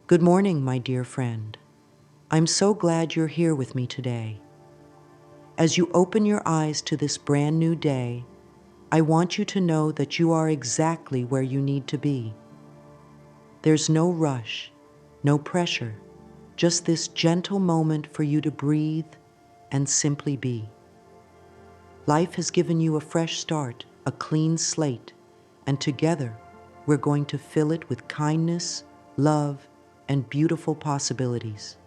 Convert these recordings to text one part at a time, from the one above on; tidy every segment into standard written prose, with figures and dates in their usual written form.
Good morning, my dear friend. I'm so glad you're here with me today. As you open your eyes to this brand new day, I want you to know that you are exactly where you need to be. There's no rush, no pressure, just this gentle moment for you to breathe and simply be. Life has given you a fresh start, a clean slate, and together we're going to fill it with kindness, love, and beautiful possibilities.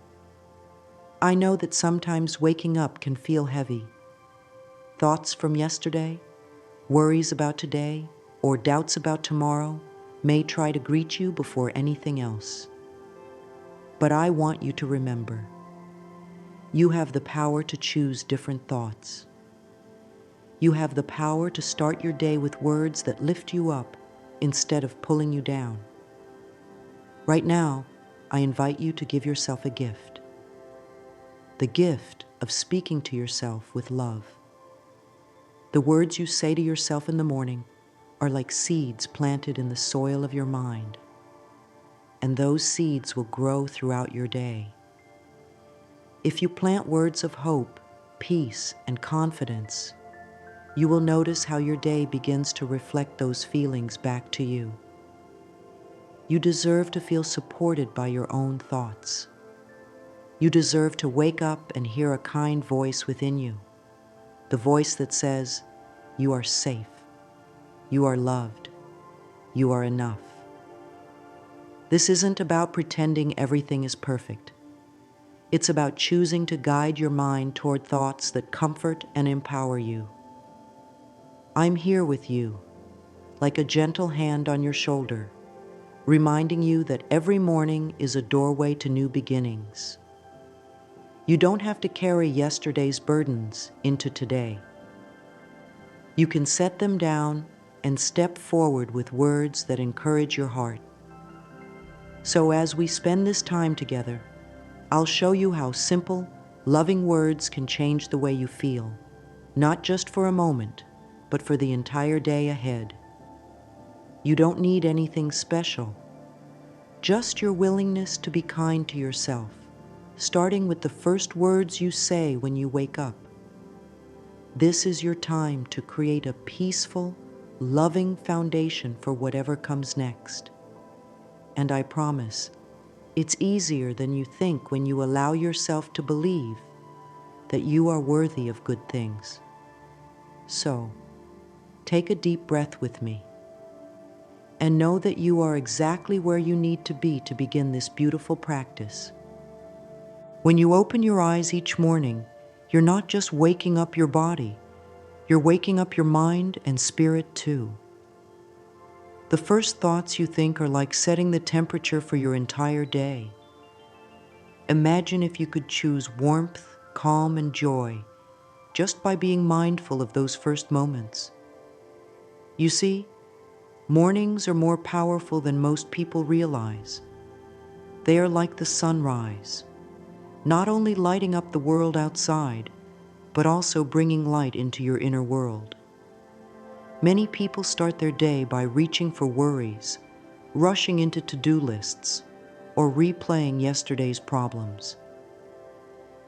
I know that sometimes waking up can feel heavy. Thoughts from yesterday, worries about today, or doubts about tomorrow may try to greet you before anything else. But I want you to remember, you have the power to choose different thoughts. You have the power to start your day with words that lift you up instead of pulling you down. Right now, I invite you to give yourself a gift. The gift of speaking to yourself with love. The words you say to yourself in the morning are like seeds planted in the soil of your mind, and those seeds will grow throughout your day. If you plant words of hope, peace, and confidence, you will notice how your day begins to reflect those feelings back to you. You deserve to feel supported by your own thoughts. You deserve to wake up and hear a kind voice within you, the voice that says, you are safe, you are loved, you are enough. This isn't about pretending everything is perfect. It's about choosing to guide your mind toward thoughts that comfort and empower you. I'm here with you, like a gentle hand on your shoulder, reminding you that every morning is a doorway to new beginnings. You don't have to carry yesterday's burdens into today. You can set them down and step forward with words that encourage your heart. So as we spend this time together, I'll show you how simple, loving words can change the way you feel, not just for a moment, but for the entire day ahead. You don't need anything special, just your willingness to be kind to yourself, starting with the first words you say when you wake up. This is your time to create a peaceful, loving foundation for whatever comes next. And I promise, it's easier than you think when you allow yourself to believe that you are worthy of good things. So, take a deep breath with me and know that you are exactly where you need to be to begin this beautiful practice. When you open your eyes each morning, you're not just waking up your body, you're waking up your mind and spirit too. The first thoughts you think are like setting the temperature for your entire day. Imagine if you could choose warmth, calm, and joy just by being mindful of those first moments. You see, mornings are more powerful than most people realize. They are like the sunrise, not only lighting up the world outside, but also bringing light into your inner world. Many people start their day by reaching for worries, rushing into to-do lists, or replaying yesterday's problems.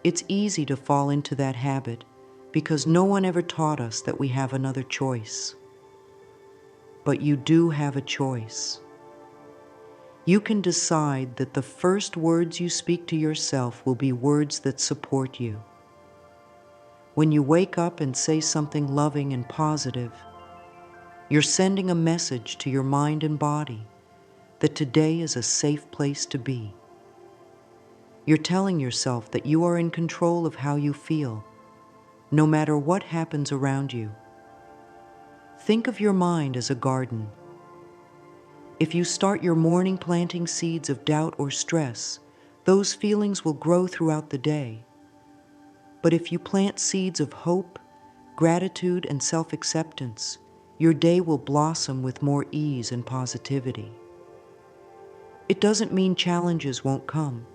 It's easy to fall into that habit because no one ever taught us that we have another choice. But you do have a choice. You can decide that the first words you speak to yourself will be words that support you. When you wake up and say something loving and positive, you're sending a message to your mind and body that today is a safe place to be. You're telling yourself that you are in control of how you feel, no matter what happens around you. Think of your mind as a garden. If you start your morning planting seeds of doubt or stress, those feelings will grow throughout the day. But if you plant seeds of hope, gratitude, and self-acceptance, your day will blossom with more ease and positivity. It doesn't mean challenges won't come.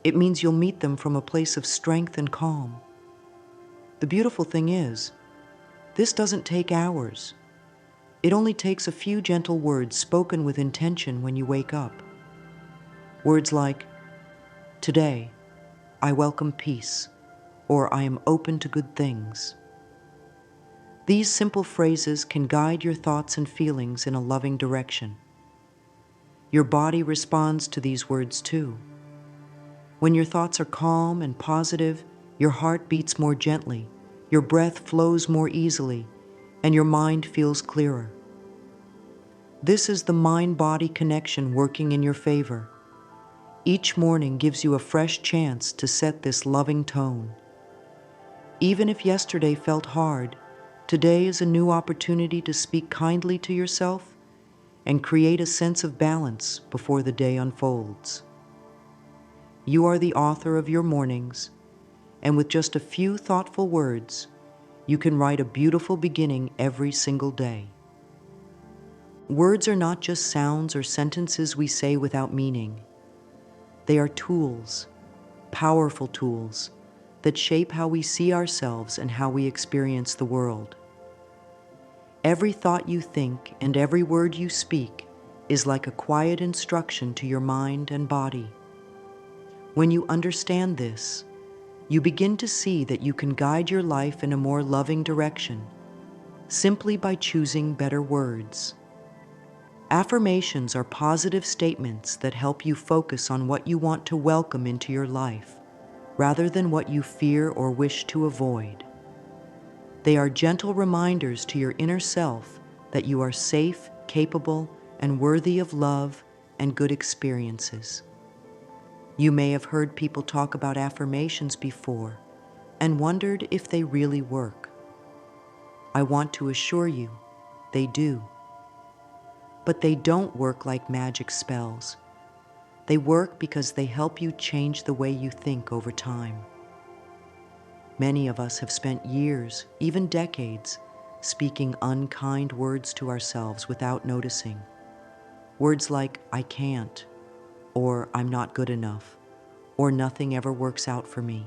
It means you'll meet them from a place of strength and calm. The beautiful thing is, this doesn't take hours. It only takes a few gentle words spoken with intention when you wake up. Words like, today, I welcome peace, or I am open to good things. These simple phrases can guide your thoughts and feelings in a loving direction. Your body responds to these words too. When your thoughts are calm and positive, your heart beats more gently, your breath flows more easily, and your mind feels clearer. This is the mind-body connection working in your favor. Each morning gives you a fresh chance to set this loving tone. Even if yesterday felt hard, today is a new opportunity to speak kindly to yourself and create a sense of balance before the day unfolds. You are the author of your mornings, and with just a few thoughtful words, you can write a beautiful beginning every single day. Words are not just sounds or sentences we say without meaning. They are tools, powerful tools, that shape how we see ourselves and how we experience the world. Every thought you think and every word you speak is like a quiet instruction to your mind and body. When you understand this, you begin to see that you can guide your life in a more loving direction, simply by choosing better words. Affirmations are positive statements that help you focus on what you want to welcome into your life, rather than what you fear or wish to avoid. They are gentle reminders to your inner self that you are safe, capable, and worthy of love and good experiences. You may have heard people talk about affirmations before and wondered if they really work. I want to assure you, they do. But they don't work like magic spells. They work because they help you change the way you think over time. Many of us have spent years, even decades, speaking unkind words to ourselves without noticing. Words like, I can't, or I'm not good enough, or nothing ever works out for me.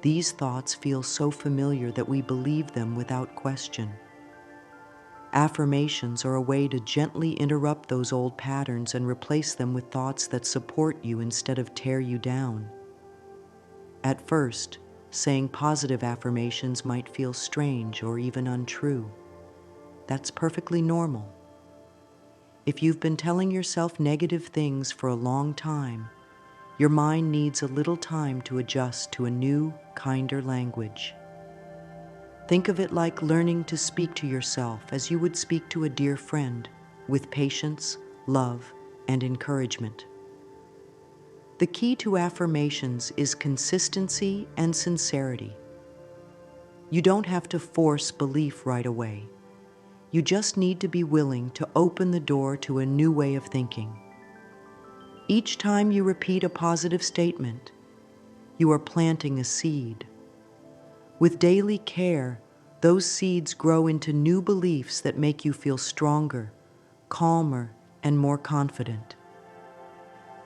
These thoughts feel so familiar that we believe them without question. Affirmations are a way to gently interrupt those old patterns and replace them with thoughts that support you instead of tear you down. At first, saying positive affirmations might feel strange or even untrue. That's perfectly normal. If you've been telling yourself negative things for a long time, your mind needs a little time to adjust to a new, kinder language. Think of it like learning to speak to yourself as you would speak to a dear friend, with patience, love, and encouragement. The key to affirmations is consistency and sincerity. You don't have to force belief right away. You just need to be willing to open the door to a new way of thinking. Each time you repeat a positive statement, you are planting a seed. With daily care, those seeds grow into new beliefs that make you feel stronger, calmer, and more confident.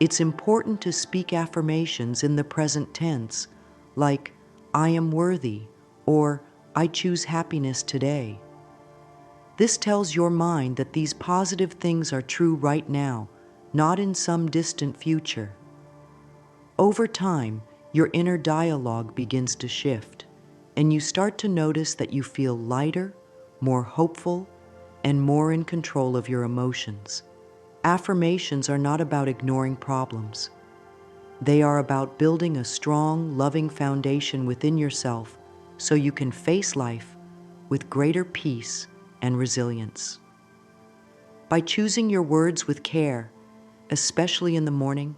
It's important to speak affirmations in the present tense, like, I am worthy, or I choose happiness today. This tells your mind that these positive things are true right now, not in some distant future. Over time, your inner dialogue begins to shift, and you start to notice that you feel lighter, more hopeful, and more in control of your emotions. Affirmations are not about ignoring problems. They are about building a strong, loving foundation within yourself so you can face life with greater peace and resilience. By choosing your words with care, especially in the morning,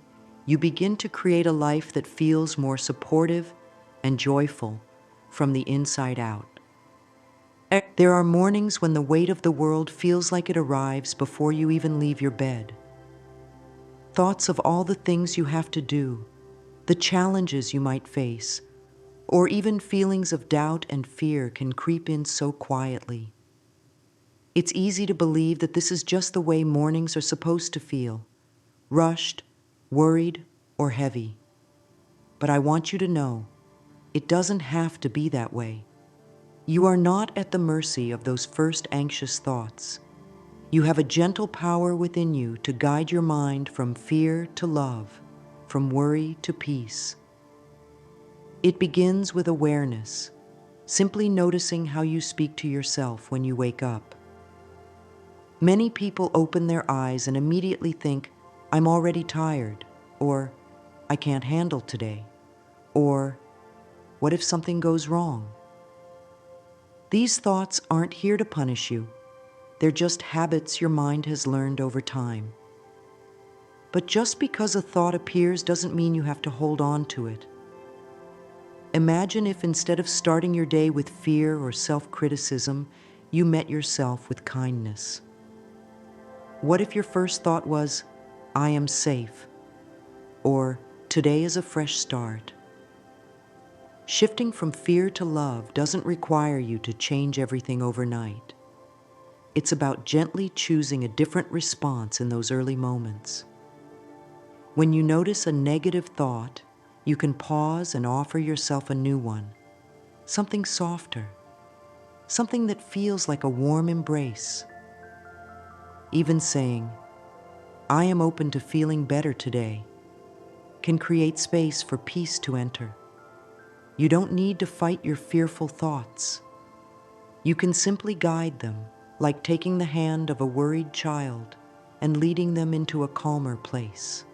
you begin to create a life that feels more supportive and joyful from the inside out. There are mornings when the weight of the world feels like it arrives before you even leave your bed. Thoughts of all the things you have to do, the challenges you might face, or even feelings of doubt and fear can creep in so quietly. It's easy to believe that this is just the way mornings are supposed to feel, rushed, worried, or heavy. But I want you to know, it doesn't have to be that way. You are not at the mercy of those first anxious thoughts. You have a gentle power within you to guide your mind from fear to love, from worry to peace. It begins with awareness, simply noticing how you speak to yourself when you wake up. Many people open their eyes and immediately think, "I'm already tired," or "I can't handle today," or "What if something goes wrong?" These thoughts aren't here to punish you. They're just habits your mind has learned over time. But just because a thought appears doesn't mean you have to hold on to it. Imagine if instead of starting your day with fear or self-criticism, you met yourself with kindness. What if your first thought was, "I am safe," or "Today is a fresh start"? Shifting from fear to love doesn't require you to change everything overnight. It's about gently choosing a different response in those early moments. When you notice a negative thought, you can pause and offer yourself a new one, something softer, something that feels like a warm embrace. Even saying, "I am open to feeling better today," can create space for peace to enter. You don't need to fight your fearful thoughts. You can simply guide them, like taking the hand of a worried child and leading them into a calmer place.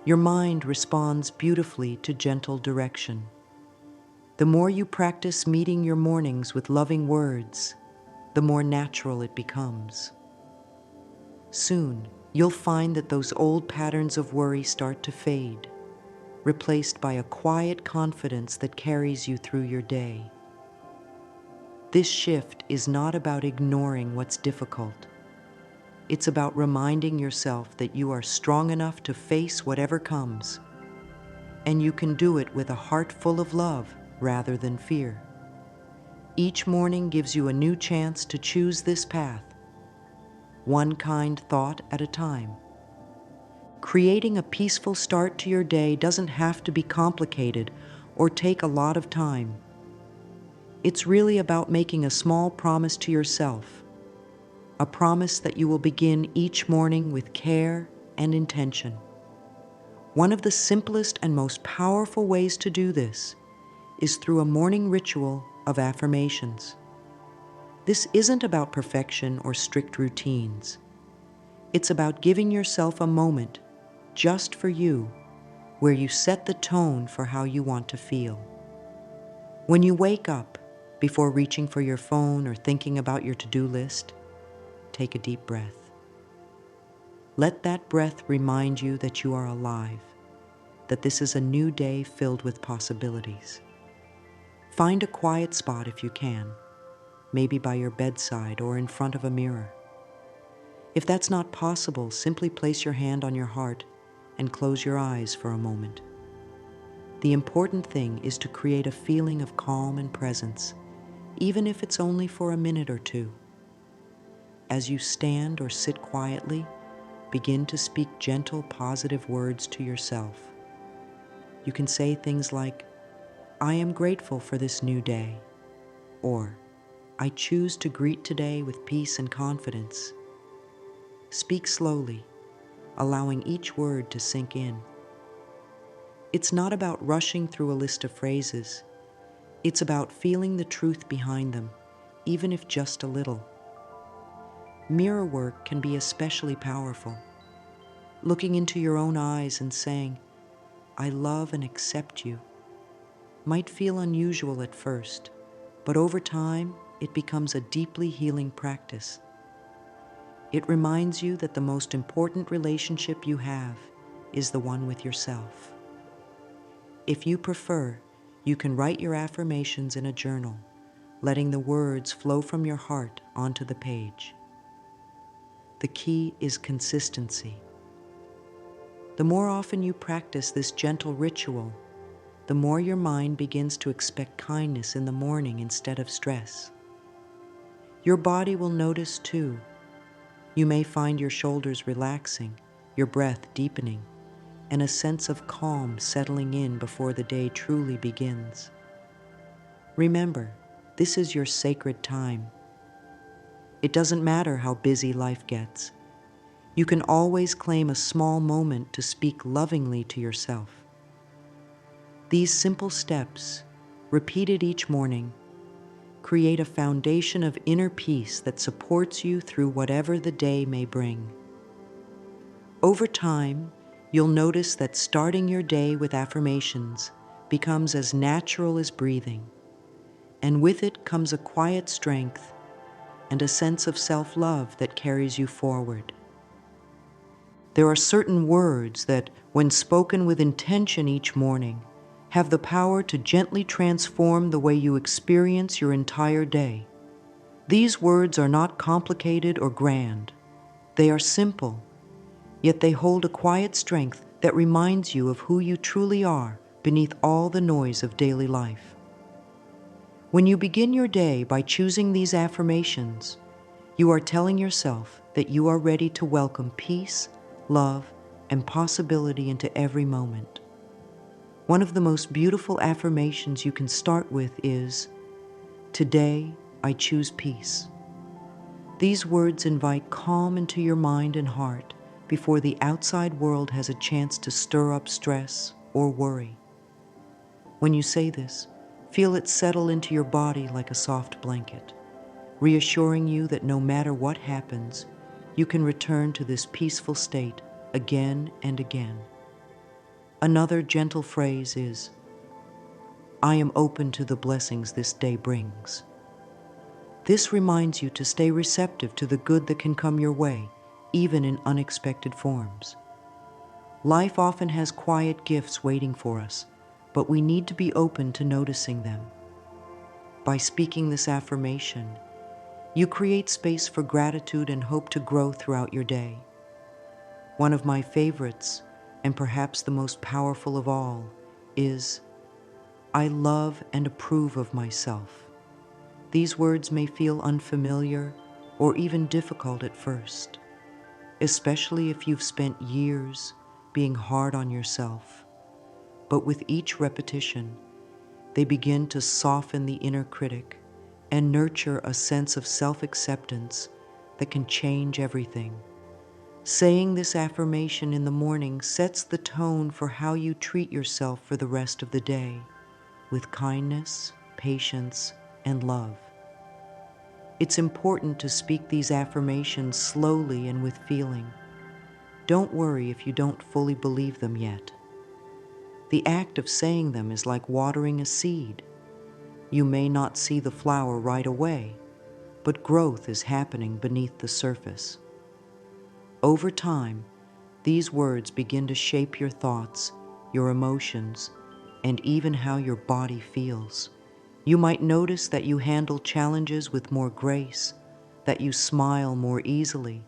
Your mind responds beautifully to gentle direction. The more you practice meeting your mornings with loving words, the more natural it becomes. Soon, you'll find that those old patterns of worry start to fade, replaced by a quiet confidence that carries you through your day. This shift is not about ignoring what's difficult. It's about reminding yourself that you are strong enough to face whatever comes, and you can do it with a heart full of love rather than fear. Each morning gives you a new chance to choose this path, one kind thought at a time. Creating a peaceful start to your day doesn't have to be complicated or take a lot of time. It's really about making a small promise to yourself, a promise that you will begin each morning with care and intention. One of the simplest and most powerful ways to do this is through a morning ritual of affirmations. This isn't about perfection or strict routines. It's about giving yourself a moment just for you, where you set the tone for how you want to feel. When you wake up, before reaching for your phone or thinking about your to-do list, take a deep breath. Let that breath remind you that you are alive, that this is a new day filled with possibilities. Find a quiet spot if you can, maybe by your bedside or in front of a mirror. If that's not possible, simply place your hand on your heart and close your eyes for a moment. The important thing is to create a feeling of calm and presence, even if it's only for a minute or two. As you stand or sit quietly, begin to speak gentle, positive words to yourself. You can say things like, "I am grateful for this new day," or "I choose to greet today with peace and confidence." Speak slowly, allowing each word to sink in. It's not about rushing through a list of phrases. It's about feeling the truth behind them, even if just a little. Mirror work can be especially powerful. Looking into your own eyes and saying, "I love and accept you," might feel unusual at first, but over time, it becomes a deeply healing practice. It reminds you that the most important relationship you have is the one with yourself. If you prefer, you can write your affirmations in a journal, letting the words flow from your heart onto the page. The key is consistency. The more often you practice this gentle ritual, the more your mind begins to expect kindness in the morning instead of stress. Your body will notice too. You may find your shoulders relaxing, your breath deepening, and a sense of calm settling in before the day truly begins. Remember, this is your sacred time. It doesn't matter how busy life gets. You can always claim a small moment to speak lovingly to yourself. These simple steps, repeated each morning, create a foundation of inner peace that supports you through whatever the day may bring. Over time, you'll notice that starting your day with affirmations becomes as natural as breathing, and with it comes a quiet strength and a sense of self-love that carries you forward. There are certain words that, when spoken with intention each morning, have the power to gently transform the way you experience your entire day. These words are not complicated or grand. They are simple, yet they hold a quiet strength that reminds you of who you truly are beneath all the noise of daily life. When you begin your day by choosing these affirmations, you are telling yourself that you are ready to welcome peace, love, and possibility into every moment. One of the most beautiful affirmations you can start with is, "Today, I choose peace." These words invite calm into your mind and heart before the outside world has a chance to stir up stress or worry. When you say this, feel it settle into your body like a soft blanket, reassuring you that no matter what happens, you can return to this peaceful state again and again. Another gentle phrase is, "I am open to the blessings this day brings." This reminds you to stay receptive to the good that can come your way, even in unexpected forms. Life often has quiet gifts waiting for us, but we need to be open to noticing them. By speaking this affirmation, you create space for gratitude and hope to grow throughout your day. One of my favorites, and perhaps the most powerful of all, is, "I love and approve of myself." These words may feel unfamiliar or even difficult at first, especially if you've spent years being hard on yourself. But with each repetition, they begin to soften the inner critic and nurture a sense of self-acceptance that can change everything. Saying this affirmation in the morning sets the tone for how you treat yourself for the rest of the day, with kindness, patience, and love. It's important to speak these affirmations slowly and with feeling. Don't worry if you don't fully believe them yet. The act of saying them is like watering a seed. You may not see the flower right away, but growth is happening beneath the surface. Over time, these words begin to shape your thoughts, your emotions, and even how your body feels. You might notice that you handle challenges with more grace, that you smile more easily,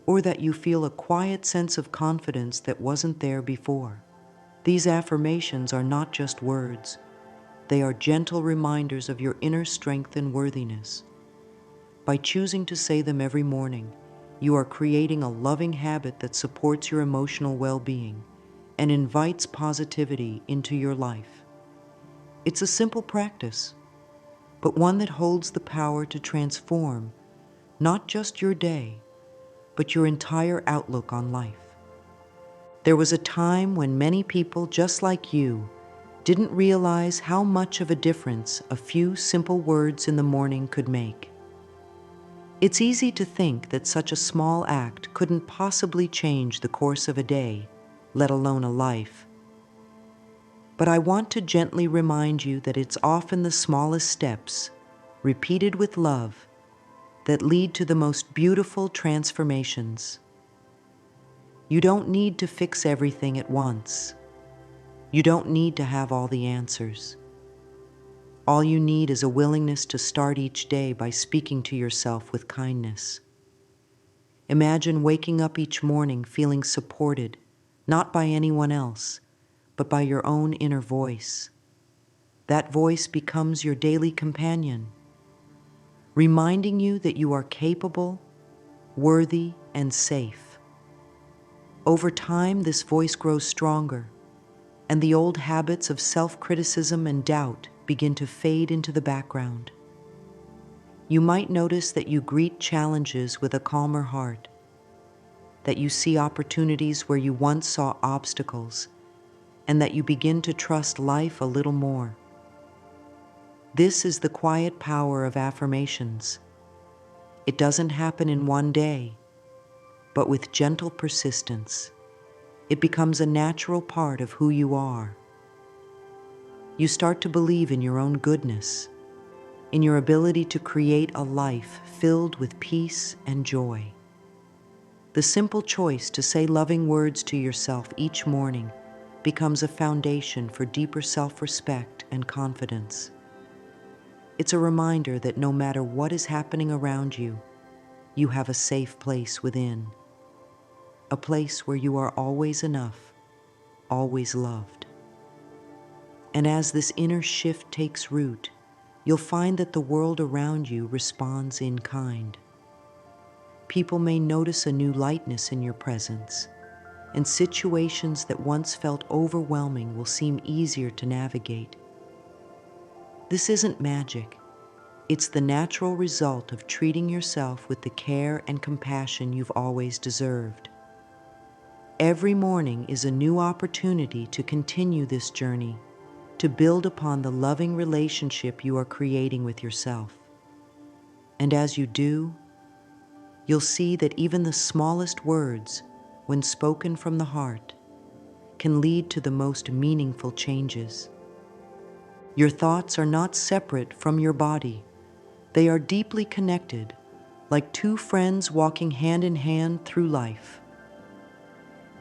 or that you feel a quiet sense of confidence that wasn't there before. These affirmations are not just words. They are gentle reminders of your inner strength and worthiness. By choosing to say them every morning, you are creating a loving habit that supports your emotional well-being and invites positivity into your life. It's a simple practice, but one that holds the power to transform not just your day, but your entire outlook on life. There was a time when many people just like you didn't realize how much of a difference a few simple words in the morning could make. It's easy to think that such a small act couldn't possibly change the course of a day, let alone a life. But I want to gently remind you that it's often the smallest steps, repeated with love, that lead to the most beautiful transformations. You don't need to fix everything at once. You don't need to have all the answers. All you need is a willingness to start each day by speaking to yourself with kindness. Imagine waking up each morning feeling supported, not by anyone else, but by your own inner voice. That voice becomes your daily companion, reminding you that you are capable, worthy, and safe. Over time, this voice grows stronger, and the old habits of self-criticism and doubt begin to fade into the background. You might notice that you greet challenges with a calmer heart, that you see opportunities where you once saw obstacles, and that you begin to trust life a little more. This is the quiet power of affirmations. It doesn't happen in one day, but with gentle persistence, it becomes a natural part of who you are. You start to believe in your own goodness, in your ability to create a life filled with peace and joy. The simple choice to say loving words to yourself each morning becomes a foundation for deeper self-respect and confidence. It's a reminder that no matter what is happening around you, you have a safe place within, a place where you are always enough, always loved. And as this inner shift takes root, you'll find that the world around you responds in kind. People may notice a new lightness in your presence, and situations that once felt overwhelming will seem easier to navigate. This isn't magic. It's the natural result of treating yourself with the care and compassion you've always deserved. Every morning is a new opportunity to continue this journey, to build upon the loving relationship you are creating with yourself. And as you do, you'll see that even the smallest words, when spoken from the heart, can lead to the most meaningful changes. Your thoughts are not separate from your body. They are deeply connected, like two friends walking hand in hand through life.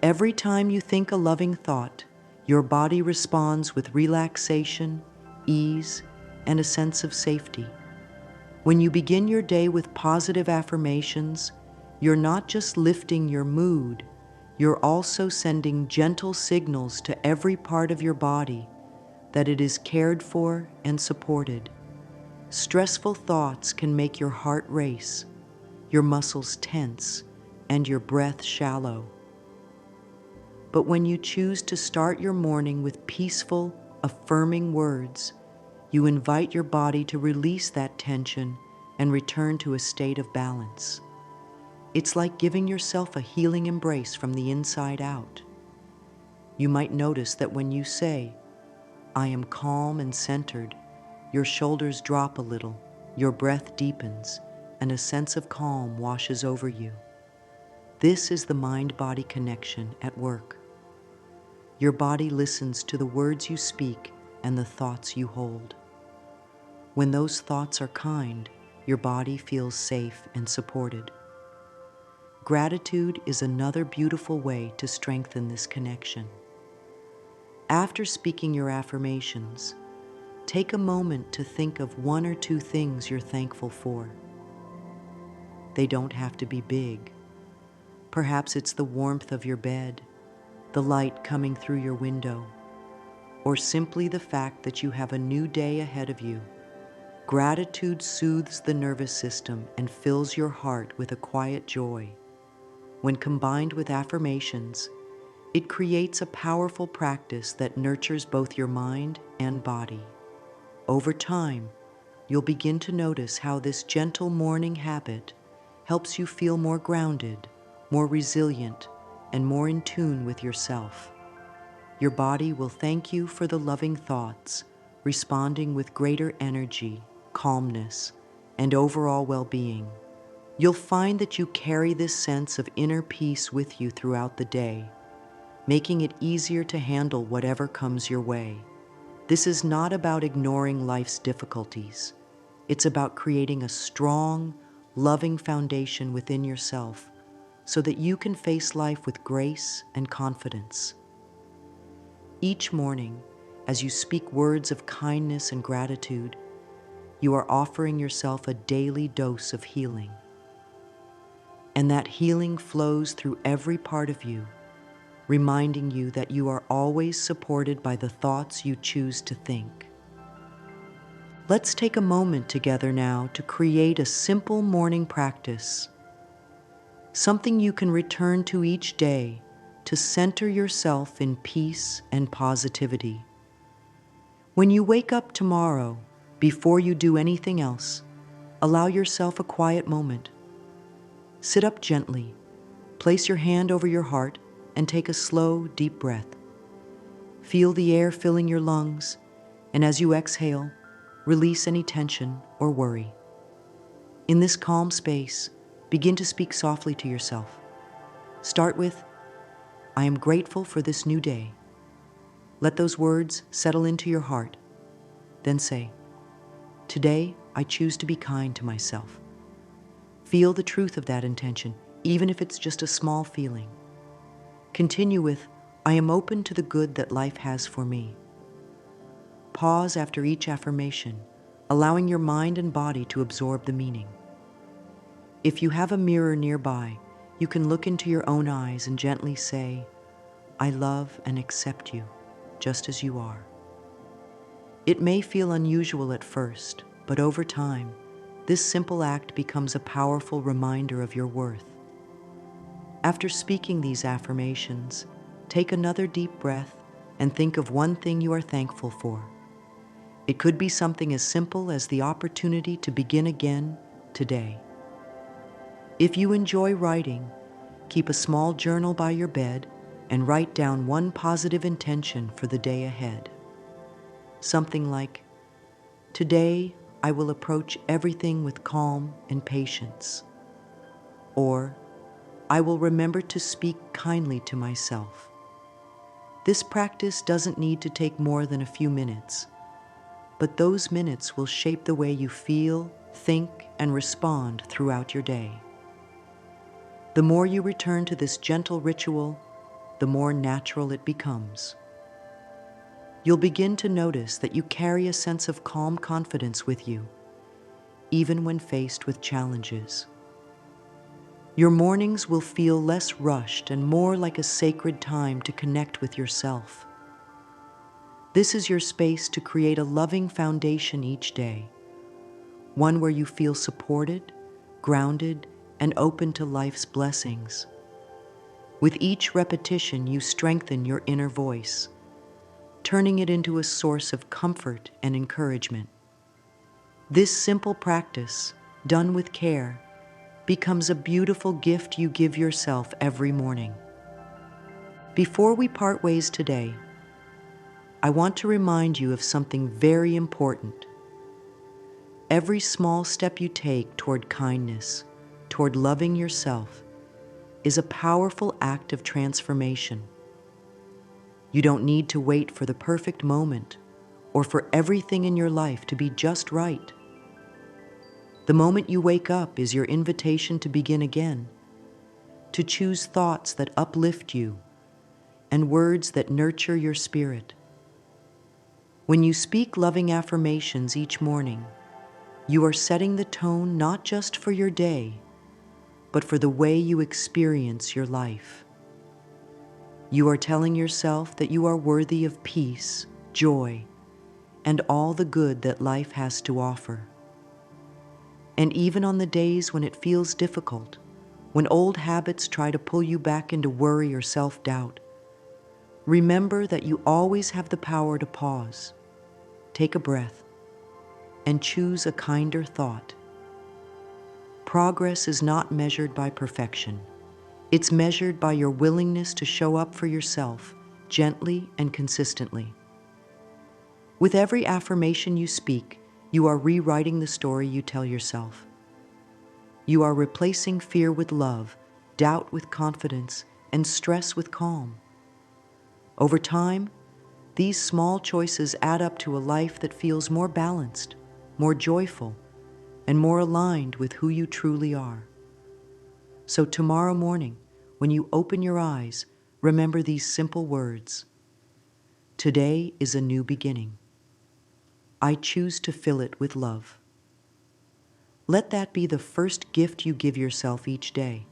Every time you think a loving thought, your body responds with relaxation, ease, and a sense of safety. When you begin your day with positive affirmations, you're not just lifting your mood, you're also sending gentle signals to every part of your body that it is cared for and supported. Stressful thoughts can make your heart race, your muscles tense, and your breath shallow. But when you choose to start your morning with peaceful, affirming words, you invite your body to release that tension and return to a state of balance. It's like giving yourself a healing embrace from the inside out. You might notice that when you say, "I am calm and centered," your shoulders drop a little, your breath deepens, and a sense of calm washes over you. This is the mind-body connection at work. Your body listens to the words you speak and the thoughts you hold. When those thoughts are kind, your body feels safe and supported. Gratitude is another beautiful way to strengthen this connection. After speaking your affirmations, take a moment to think of one or two things you're thankful for. They don't have to be big. Perhaps it's the warmth of your bed, the light coming through your window, or simply the fact that you have a new day ahead of you. Gratitude soothes the nervous system and fills your heart with a quiet joy. When combined with affirmations, it creates a powerful practice that nurtures both your mind and body. Over time, you'll begin to notice how this gentle morning habit helps you feel more grounded, more resilient, and more in tune with yourself. Your body will thank you for the loving thoughts, responding with greater energy, calmness, and overall well-being. You'll find that you carry this sense of inner peace with you throughout the day, making it easier to handle whatever comes your way. This is not about ignoring life's difficulties. It's about creating a strong, loving foundation within yourself so that you can face life with grace and confidence. Each morning, as you speak words of kindness and gratitude, you are offering yourself a daily dose of healing. And that healing flows through every part of you, reminding you that you are always supported by the thoughts you choose to think. Let's take a moment together now to create a simple morning practice, something you can return to each day to center yourself in peace and positivity. When you wake up tomorrow, before you do anything else, allow yourself a quiet moment. Sit up gently, place your hand over your heart, and take a slow, deep breath. Feel the air filling your lungs, and as you exhale, release any tension or worry. In this calm space, begin to speak softly to yourself. Start with, "I am grateful for this new day." Let those words settle into your heart. Then say, "Today, I choose to be kind to myself." Feel the truth of that intention, even if it's just a small feeling. Continue with, "I am open to the good that life has for me." Pause after each affirmation, allowing your mind and body to absorb the meaning. If you have a mirror nearby, you can look into your own eyes and gently say, "I love and accept you, just as you are." It may feel unusual at first, but over time, this simple act becomes a powerful reminder of your worth. After speaking these affirmations, take another deep breath and think of one thing you are thankful for. It could be something as simple as the opportunity to begin again today. If you enjoy writing, keep a small journal by your bed and write down one positive intention for the day ahead. Something like, "Today, I will approach everything with calm and patience." Or, "I will remember to speak kindly to myself." This practice doesn't need to take more than a few minutes, but those minutes will shape the way you feel, think, and respond throughout your day. The more you return to this gentle ritual, the more natural it becomes. You'll begin to notice that you carry a sense of calm confidence with you, even when faced with challenges. Your mornings will feel less rushed and more like a sacred time to connect with yourself. This is your space to create a loving foundation each day, one where you feel supported, grounded, and open to life's blessings. With each repetition, you strengthen your inner voice, turning it into a source of comfort and encouragement. This simple practice, done with care, becomes a beautiful gift you give yourself every morning. Before we part ways today, I want to remind you of something very important. Every small step you take toward kindness, toward loving yourself, is a powerful act of transformation. You don't need to wait for the perfect moment or for everything in your life to be just right. The moment you wake up is your invitation to begin again, to choose thoughts that uplift you and words that nurture your spirit. When you speak loving affirmations each morning, you are setting the tone not just for your day, but for the way you experience your life. You are telling yourself that you are worthy of peace, joy, and all the good that life has to offer. And even on the days when it feels difficult, when old habits try to pull you back into worry or self-doubt, remember that you always have the power to pause, take a breath, and choose a kinder thought. Progress is not measured by perfection. It's measured by your willingness to show up for yourself gently and consistently. With every affirmation you speak, you are rewriting the story you tell yourself. You are replacing fear with love, doubt with confidence, and stress with calm. Over time, these small choices add up to a life that feels more balanced, more joyful, and more aligned with who you truly are. So tomorrow morning, when you open your eyes, remember these simple words. Today is a new beginning. I choose to fill it with love. Let that be the first gift you give yourself each day.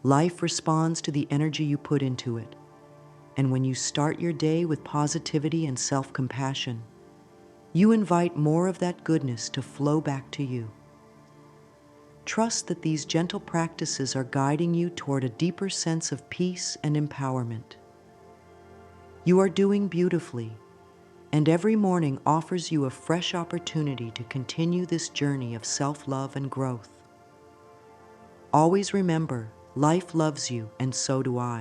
Life responds to the energy you put into it, and when you start your day with positivity and self-compassion, you invite more of that goodness to flow back to you. Trust that these gentle practices are guiding you toward a deeper sense of peace and empowerment. You are doing beautifully, and every morning offers you a fresh opportunity to continue this journey of self-love and growth. Always remember, life loves you, and so do I.